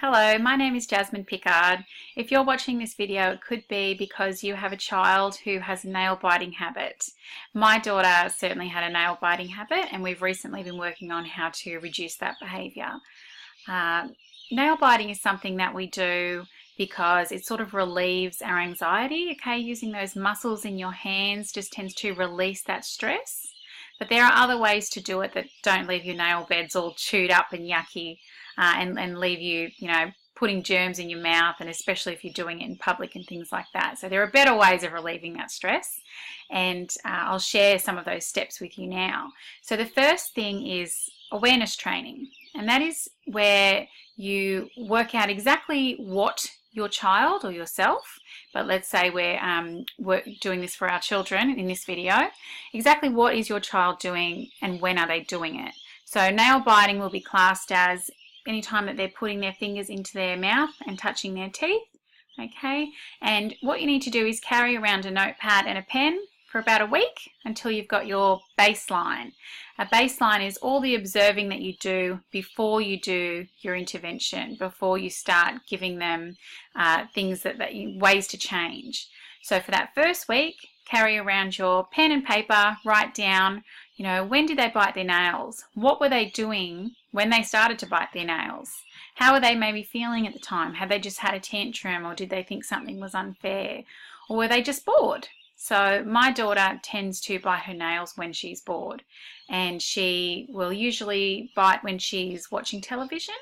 Hello, my name is Jasmine Pickard. If you're watching this video, it could be because you have a child who has a nail biting habit. My daughter certainly had a nail biting habit, and we've recently been working on how to reduce that behaviour. Nail biting is something that we do because it sort of relieves our anxiety, okay? Using those muscles in your hands just tends to release that stress. But there are other ways to do it that don't leave your nail beds all chewed up and yucky and leave you, putting germs in your mouth, and especially if you're doing it in public and things like that. So there are better ways of relieving that stress, and I'll share some of those steps with you now. So the first thing is awareness training, and that is where you work out exactly what your child or yourself, but let's say we're doing this for our children in this video, exactly what is your child doing and when are they doing it. So nail biting will be classed as any time that they're putting their fingers into their mouth and touching their teeth, okay? And what you need to do is carry around a notepad and a pen for about a week until you've got your baseline. A baseline is all the observing that you do before you do your intervention, before you start giving them ways to change. So for that first week, carry around your pen and paper, write down, when did they bite their nails? What were they doing when they started to bite their nails? How were they maybe feeling at the time? Had they just had a tantrum, or did they think something was unfair? Or were they just bored? So my daughter tends to bite her nails when she's bored, and she will usually bite when she's watching television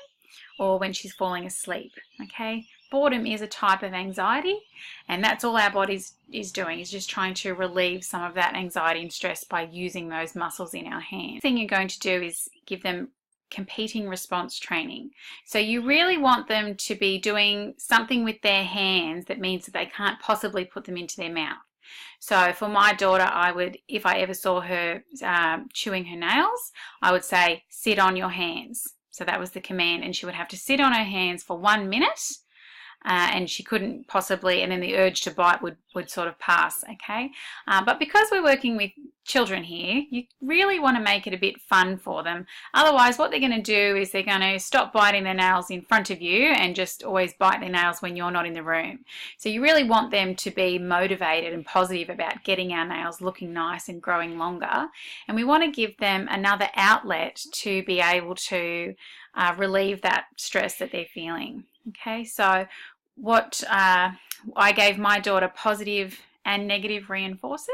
or when she's falling asleep, okay? Boredom is a type of anxiety, and that's all our body is doing, is just trying to relieve some of that anxiety and stress by using those muscles in our hands. The thing you're going to do is give them competing response training. So you really want them to be doing something with their hands that means that they can't possibly put them into their mouth. So for my daughter, I would, if I ever saw her chewing her nails, I would say, sit on your hands. So that was the command, and she would have to sit on her hands for 1 minute, and she couldn't possibly, and then the urge to bite would sort of pass, okay? But because we're working with children here, you really want to make it a bit fun for them. Otherwise, what they're going to do is they're going to stop biting their nails in front of you and just always bite their nails when you're not in the room. So you really want them to be motivated and positive about getting our nails looking nice and growing longer. And we want to give them another outlet to be able to relieve that stress that they're feeling. Okay, so what I gave my daughter positive and negative reinforcers.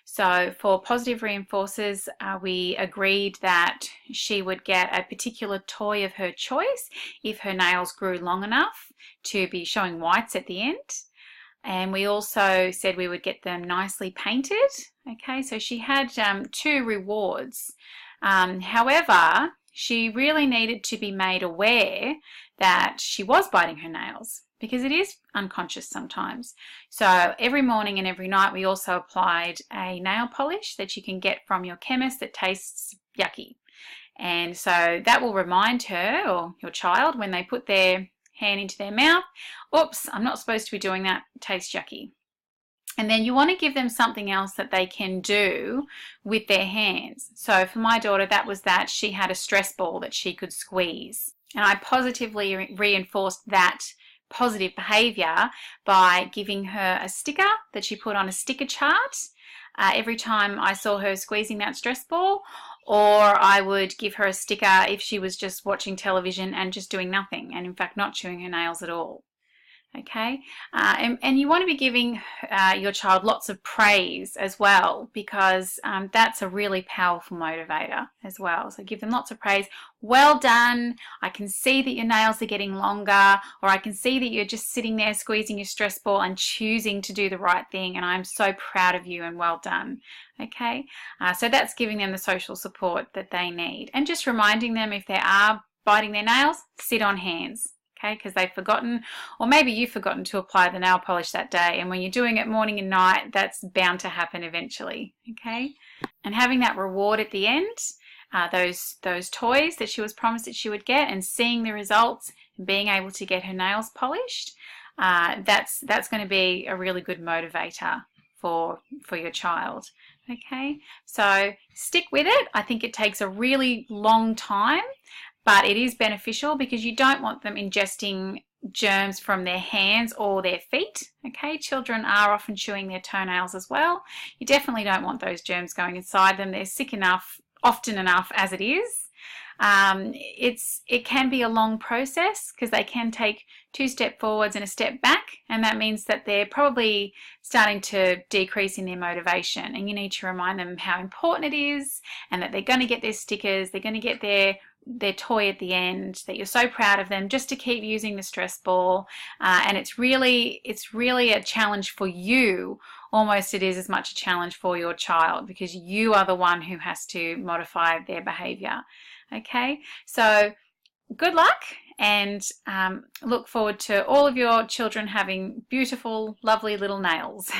So for positive reinforcers, we agreed that she would get a particular toy of her choice if her nails grew long enough to be showing whites at the end. And we also said we would get them nicely painted. Okay, so she had 2 rewards. However, she really needed to be made aware that she was biting her nails, because it is unconscious sometimes. So every morning and every night we also applied a nail polish that you can get from your chemist that tastes yucky. And so that will remind her or your child when they put their hand into their mouth, oops, I'm not supposed to be doing that, it tastes yucky. And then you want to give them something else that they can do with their hands. So for my daughter, that was that she had a stress ball that she could squeeze. And I positively reinforced that positive behaviour by giving her a sticker that she put on a sticker chart every time I saw her squeezing that stress ball, or I would give her a sticker if she was just watching television and just doing nothing, and in fact not chewing her nails at all. Okay, and you want to be giving your child lots of praise as well, because that's a really powerful motivator as well. So give them lots of praise. Well done. I can see that your nails are getting longer, or I can see that you're just sitting there squeezing your stress ball and choosing to do the right thing, and I'm so proud of you and well done. Okay, so that's giving them the social support that they need, and just reminding them if they are biting their nails, sit on hands. Okay, because they've forgotten, or maybe you've forgotten to apply the nail polish that day, and when you're doing it morning and night, that's bound to happen eventually. Okay, and having that reward at the end, those toys that she was promised that she would get, and seeing the results and being able to get her nails polished, that's going to be a really good motivator for your child. Okay, so stick with it. I think it takes a really long time, but it is beneficial because you don't want them ingesting germs from their hands or their feet. Okay, children are often chewing their toenails as well. You definitely don't want those germs going inside them. They're sick enough, often enough as it is. It can be a long process because they can take 2 steps forwards and a step back, and that means that they're probably starting to decrease in their motivation, and you need to remind them how important it is and that they're going to get their stickers, they're going to get their toy at the end, that you're so proud of them, just to keep using the stress ball. And it's really a challenge for you. Almost it is as much a challenge for your child because you are the one who has to modify their behavior. Okay, so good luck, and look forward to all of your children having beautiful, lovely little nails.